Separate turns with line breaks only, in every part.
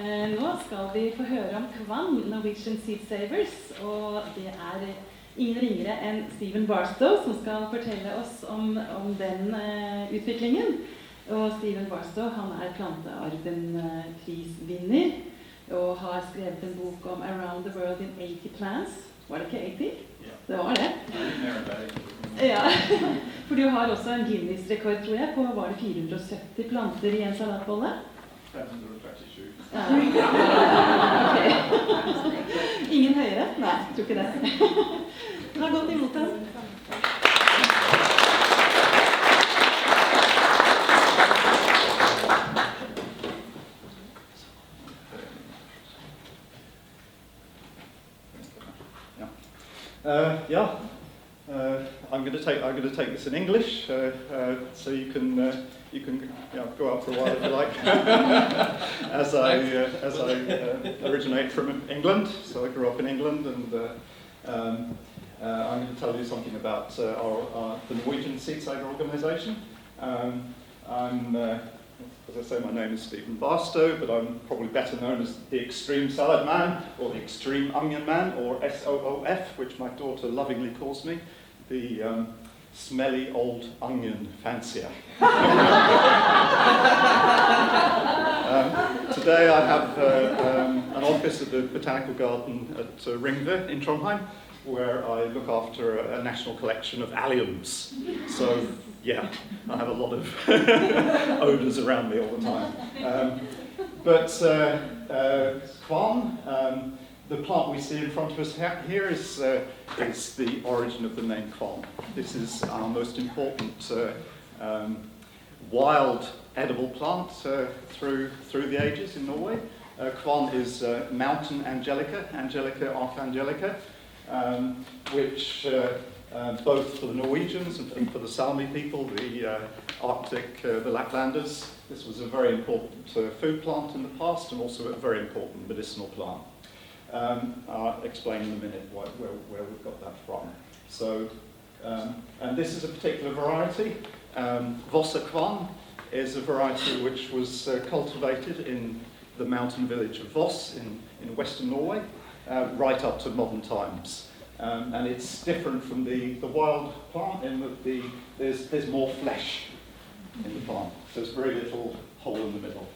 Nå skal vi få høre om Kvam, Norwegian Seed Savers, og det ingen ringere enn Stephen Barstow som skal fortelle oss om den utviklingen. Og Stephen Barstow, han plantearven-prisvinner, og har skrevet en bok om Around the World in 80 Plants. Var det ikke 80?
Ja.
Det var det. Ja, for du har også en Guinness-rekord, tror jeg, på var det 470 planter i en salatbolle?
537.
Ja. Okay. Ingen høyere? Nei, jeg tror ikke det. Ta godt imot den.
I'm going to take this in English, so you can go out for a while if you like. as I originate from England, so I grew up in England, and I'm going to tell you something about the Norwegian Seed Saver organisation. As I say, my name is Stephen Barstow, but I'm probably better known as the Extreme Salad Man, or the Extreme Onion Man, or SOOF, which my daughter lovingly calls me, the smelly old onion fancier. Today I have an office at the Botanical Garden at Ringve in Trondheim, where I look after a national collection of alliums. So, yeah, I have a lot of odours around me all the time. Kvam, the plant we see in front of us here is the origin of the name Kvam. This is our most important wild edible plant through the ages in Norway. Kvam is mountain angelica, Angelica archangelica, which both for the Norwegians and for the Sami people, the Arctic, the Laplanders, this was a very important food plant in the past, and also a very important medicinal plant. I'll explain in a minute where we've got that from. So, and this is a particular variety. Vossa Kvam is a variety which was cultivated in the mountain village of Voss in western Norway, right up to modern times. And it's different from the wild plant in that there's more flesh in the plant. So there's very little hole in the middle.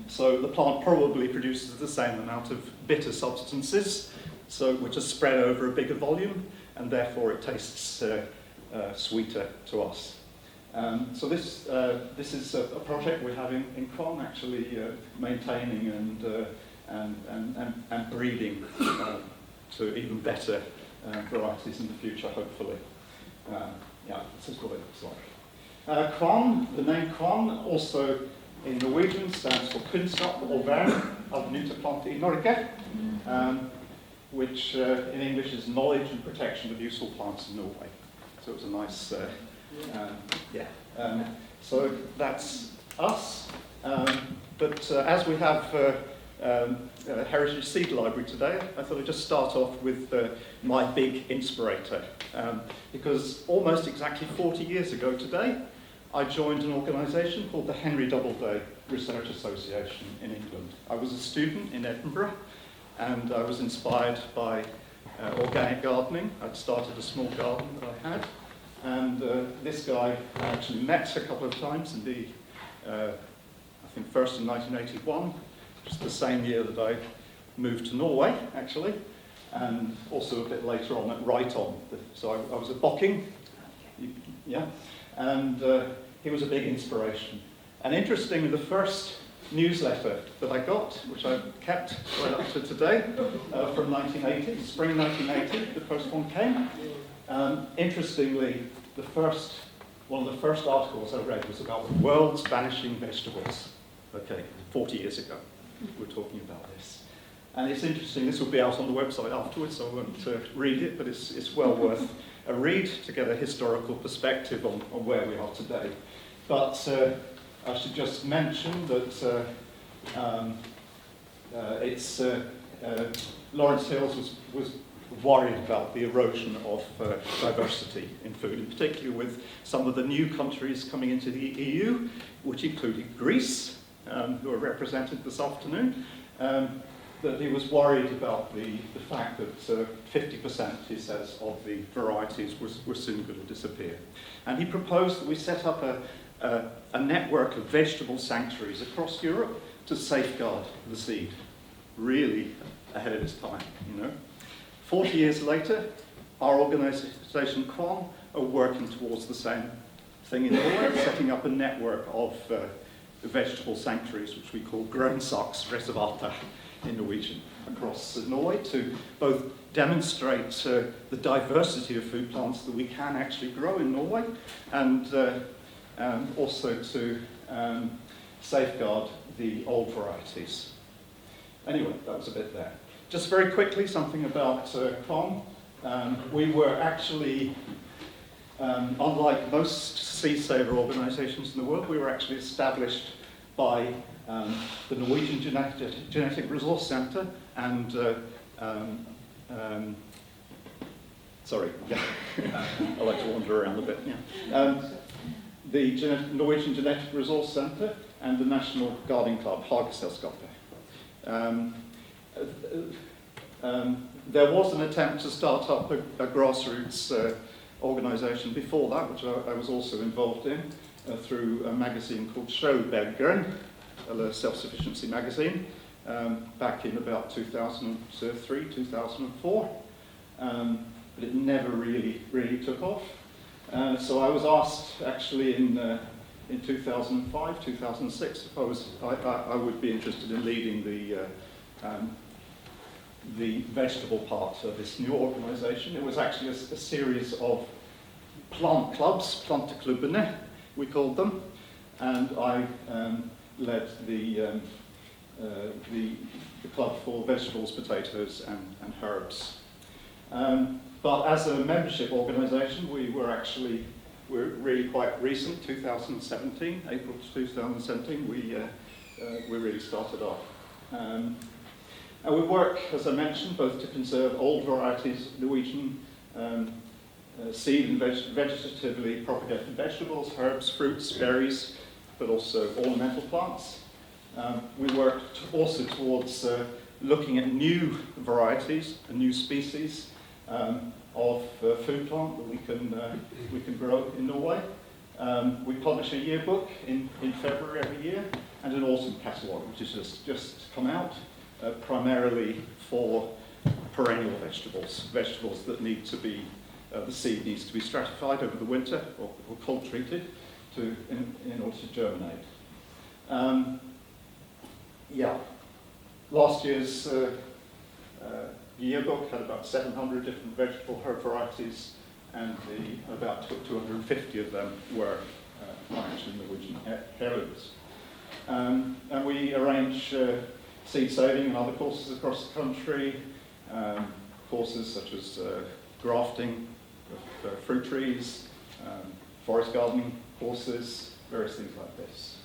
So the plant probably produces the same amount of bitter substances, which are spread over a bigger volume, and therefore it tastes sweeter to us. So this is a project we're having in Kvam, actually maintaining and breeding to even better varieties in the future, hopefully. This is what it looks like. Kvam, the name Kvam, also in Norwegian stands for Kunnskap og vern av nytteplante I Norge, which in English is knowledge and protection of useful plants in Norway. So it was a nice, so that's us. But as we have Heritage Seed Library today, I thought I'd just start off with my big inspirator. Because almost exactly 40 years ago today, I joined an organisation called the Henry Doubleday Research Association in England. I was a student in Edinburgh, and I was inspired by organic gardening. I'd started a small garden that I had, and this guy I actually met a couple of times in I think first in 1981, just the same year that I moved to Norway, actually, and also a bit later on at Righton. So I was at Bocking, and he was a big inspiration. And interestingly, the first newsletter that I got, which I've kept right up to today, from 1980, spring 1980, the first one came. Interestingly, one of the first articles I read was about the world's vanishing vegetables. Okay, 40 years ago, we're talking about this. And it's interesting, this will be out on the website afterwards, so I won't read it, but it's well worth a read to get a historical perspective on where we are today. But I should just mention that Lawrence Hills was worried about the erosion of diversity in food, in particular with some of the new countries coming into the EU, which included Greece, who are represented this afternoon, that he was worried about the fact that 50%, he says, of the varieties were soon going to disappear. And he proposed that we set up a network of vegetable sanctuaries across Europe to safeguard the seed. Really ahead of his time, you know. 40 years later, our organisation Kvam are working towards the same thing in Norway, setting up a network of vegetable sanctuaries, which we call grønnsaksreservater in Norwegian, across Norway, to both demonstrate the diversity of food plants that we can actually grow in Norway, and also to safeguard the old varieties. Anyway, that was a bit there. Just very quickly, something about Kvam. We were actually, unlike most seed saver organisations in the world, we were actually established by the Norwegian Genetic Resource Centre and sorry, I like to wander around a bit. Yeah. The Norwegian Genetic Resource Centre and the National Gardening Club, Hageselskapet. There was an attempt to start up a grassroots organisation before that, which I was also involved in, through a magazine called Sjølbergeren, a self-sufficiency magazine, back in about 2003, 2004. But it never really took off. So I was asked, actually, in 2005, 2006, if I would be interested in leading the vegetable part of this new organisation. It was actually a series of plant clubs, planteklubbene, we called them, and I led the club for vegetables, potatoes, and herbs. But as a membership organisation, we're really quite recent, 2017, April 2017, we really started off. And we work, as I mentioned, both to conserve old varieties, Norwegian seed and vegetatively propagated vegetables, herbs, fruits, berries, but also ornamental plants. We work also towards looking at new varieties and new species of food plant that we can grow in Norway. We publish a yearbook in February every year, and an autumn catalogue, which has just come out, primarily for perennial vegetables that need to be, the seed needs to be stratified over the winter or cold treated in order to germinate. Last year's yearbook had about 700 different vegetable herb varieties, and about 250 of them were actually Norwegian heirlooms. And we arrange seed saving and other courses across the country, courses such as grafting of fruit trees, forest gardening courses, various things like this.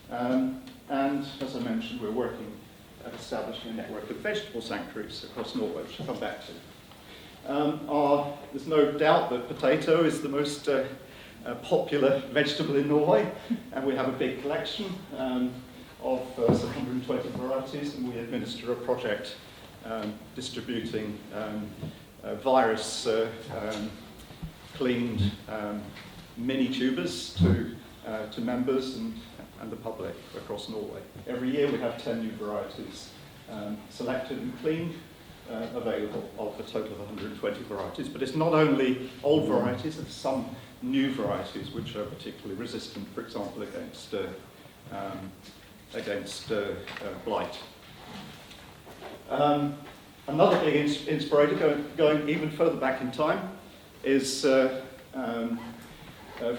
And as I mentioned, we're working at establishing a network of vegetable sanctuaries across Norway, which I'll come back to. There's no doubt that potato is the most popular vegetable in Norway, and we have a big collection of some 120 varieties, and we administer a project distributing virus cleaned mini tubers to members and the public across Norway. Every year we have 10 new varieties selected and cleaned, available of a total of 120 varieties. But it's not only old varieties, there's some new varieties which are particularly resistant, for example, against blight. Another big inspirator, going even further back in time, is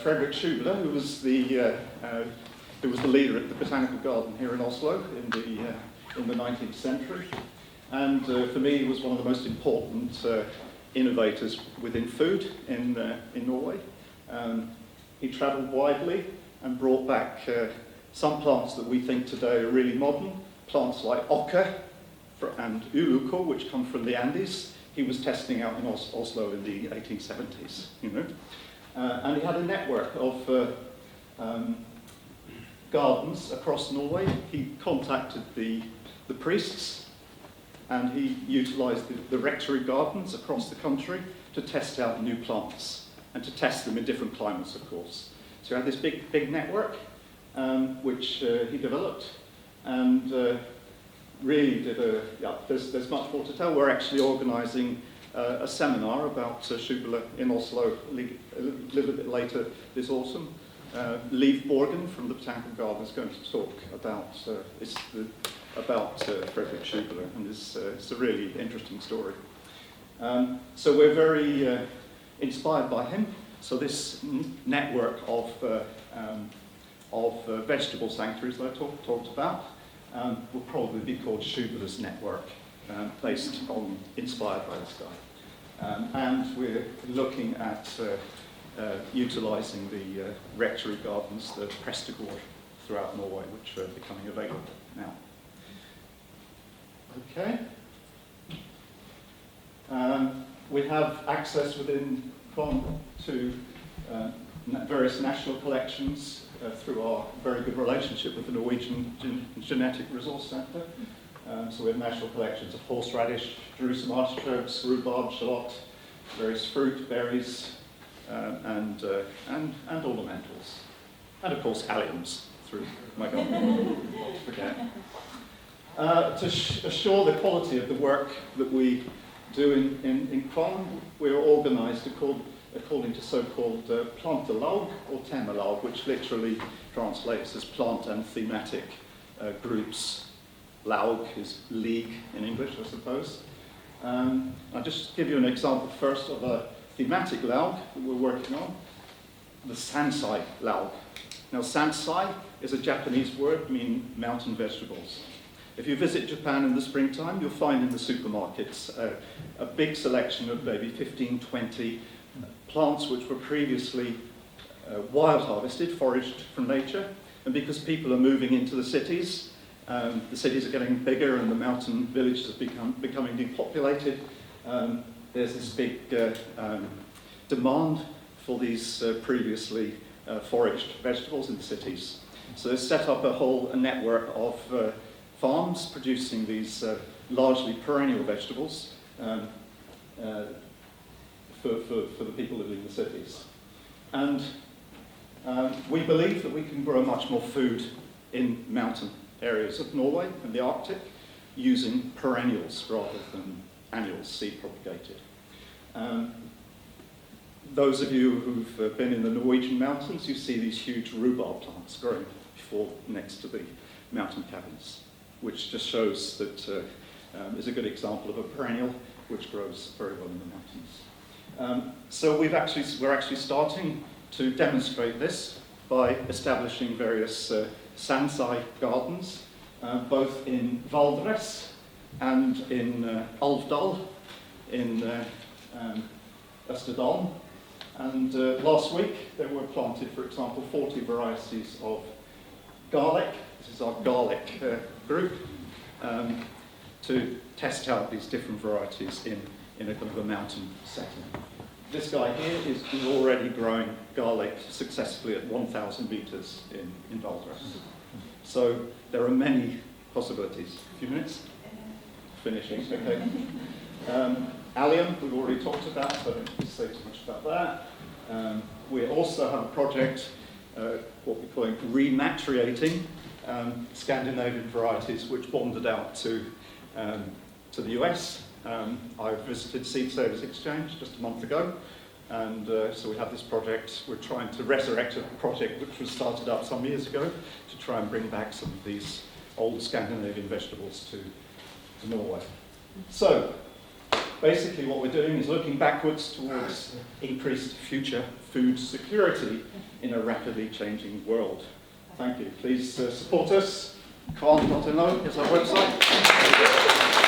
Frederick Schubler, who was the leader at the Botanical Garden here in Oslo in the 19th century. And for me, he was one of the most important innovators within food in Norway. He travelled widely and brought back some plants that we think today are really modern, plants like ocker and uluco, which come from the Andes. He was testing out in Oslo in the 1870s, you know. And he had a network of gardens across Norway. He contacted the the priests, and he utilised the rectory gardens across the country to test out new plants, and to test them in different climates, of course. So he had this big network, which he developed, and really did there's much more to tell. We're actually organising a seminar about Schubler in Oslo a little bit later this autumn. Liv Borgen from the Botanical Garden is going to talk about Frederick Schubler, and it's a really interesting story. So we're very inspired by him. So this network of vegetable sanctuaries that I talked about will probably be called Schubler's Network, inspired by this guy. And we're looking at utilising the rectory gardens, the Prestegård, throughout Norway, which are becoming available now. Okay. We have access within Kvam to various national collections through our very good relationship with the Norwegian Genetic Resource Centre. So we have national collections of horseradish, Jerusalem artichokes, rhubarb, shallot, various fruit, berries, and ornamentals. And of course, alliums through my garden, not to forget. To assure the quality of the work that we do in Kvam, we are organised according to so-called plantelag or temalag, which literally translates as plant and thematic groups. Laug is league in English, I suppose. I'll just give you an example first of a thematic laug that we're working on, the Sansai laug. Now, Sansai is a Japanese word meaning mountain vegetables. If you visit Japan in the springtime, you'll find in the supermarkets a big selection of maybe 15, 20 plants which were previously wild harvested, foraged from nature. And because people are moving into the cities are getting bigger and the mountain villages are becoming depopulated, there's this big demand for these previously foraged vegetables in the cities. So they set up a network of farms producing these largely perennial vegetables for the people living in the cities. And we believe that we can grow much more food in mountain areas of Norway and the Arctic using perennials rather than annuals, seed propagated. Those of you who've been in the Norwegian mountains, you see these huge rhubarb plants growing next to the mountain cabins, which just shows that is a good example of a perennial which grows very well in the mountains. So we're actually starting to demonstrate this by establishing various Sansai gardens, both in Valdres and in Alvdal in Østerdalen. And last week there were planted, for example, 40 varieties of garlic. This is our garlic group, to test out these different varieties in a kind of a mountain setting. This guy here is already growing garlic successfully at 1,000 meters in Valdres. So there are many possibilities. A few minutes? Finishing, okay. Allium, we've already talked about, so I don't need to say too much about that. We also have a project, what we're calling renatriating Scandinavian varieties which wandered out to the US. I visited Seed Savers Exchange just a month ago, and so we have this project. We're trying to resurrect a project which was started up some years ago to try and bring back some of these old Scandinavian vegetables to Norway. So basically what we're doing is looking backwards towards increased future food security in a rapidly changing world. Thank you. Please support us. Kvam.no is our website.